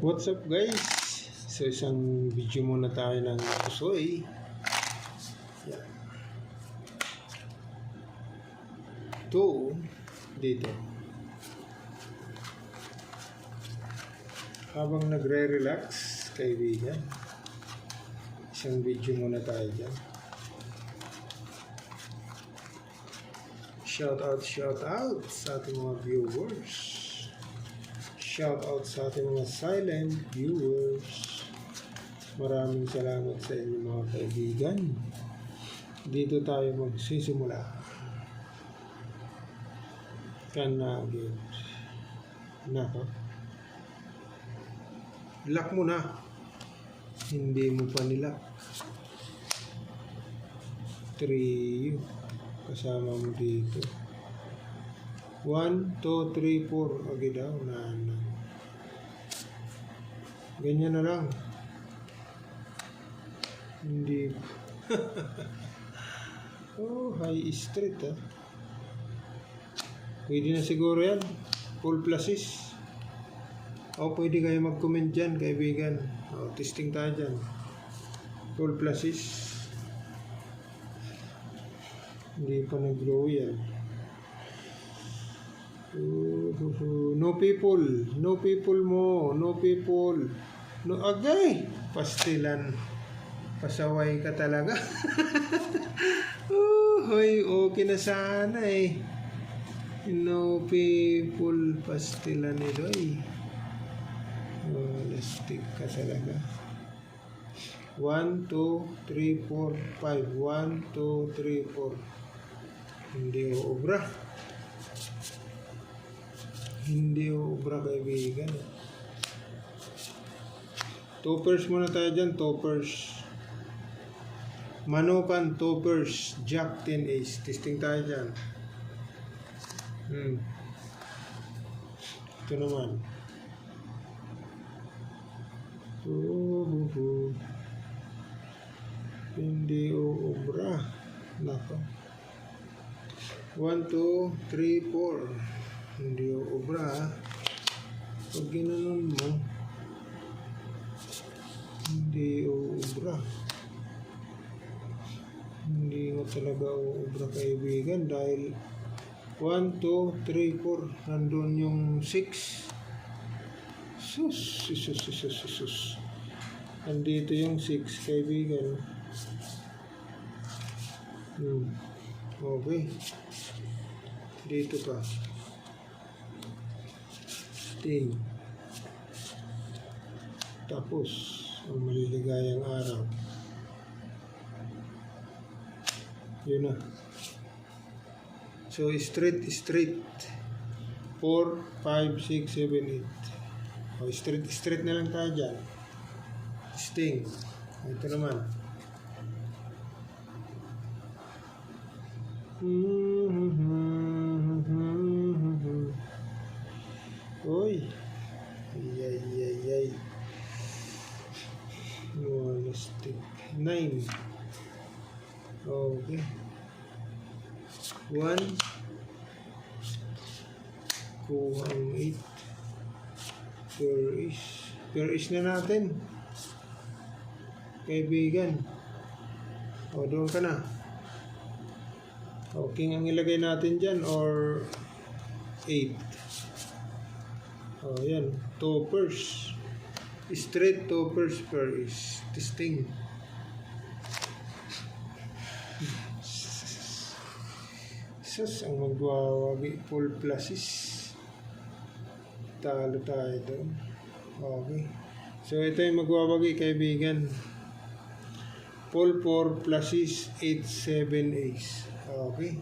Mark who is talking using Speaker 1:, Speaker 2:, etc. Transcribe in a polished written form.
Speaker 1: What's up guys? So isang video muna tayo ng pusoy. Yan. Ito dito. Habang nagre-relax kaibigan, isang video muna tayo dyan. Shout out sa ating mga viewers. Shout out sa ating mga silent viewers. Maraming salamat sa inyo mga kaibigan. Dito tayo magsisimula. Kanagin. Nako. Lock mo na. Hindi mo pa nilak. 3 kasama mo dito. 1, 2, 3, 4. Okay daw. Ganyan na lang. Hindi. Oh, high street ah. Pwede na siguro yan. Full pluses. O pwede kayo mag-comment dyan, kaibigan. O, testing tayo dyan. Full pluses. Hindi pa nag-grow yan. No people. No people mo. No people. No, agay. Pastilan. Pasaway ka talaga. Hoy, okay na sana eh. No people. Pastilan ni Doy. Lastik ka talaga. 1, 2, 3, 4, 5. 1, 2, 3, 4. Hindi obra. Hindi obra kaibigan. Toppers muna tayo dyan. Toppers. Manukan, toppers. Jack 10 ace. Testing tayo dyan. Ito naman. Hindi obra. Nako. 1, 2, 3, 4. Hindi obra. Pag ginanon mo, hindi obra. Hindi mo talaga obra kaibigan dahil 1, 2, 3, 4 nandun yung 6. Sus. Nandito yung 6 kaibigan. Okay. Dito pa. Tapos ang maliligayang araw. Yun na. So straight 4, 5, 6, 7, 8. O straight na lang tayo dyan. Sting. Ito naman. Oy. Ay. Stick. 9. Okay. 1. Kuha ang 8. Per is na natin. Kaibigan. O, doon ka na. O, king ang ilagay natin dyan or 8. O, yan. Toppers. Straight toppers per is. Testing. Sus, ang magwawagi. Full pluses. Talo tayo doon. Okay. So, ito yung magwawagi, kaibigan. Full 4 pluses, 8, 7 ace. Okay.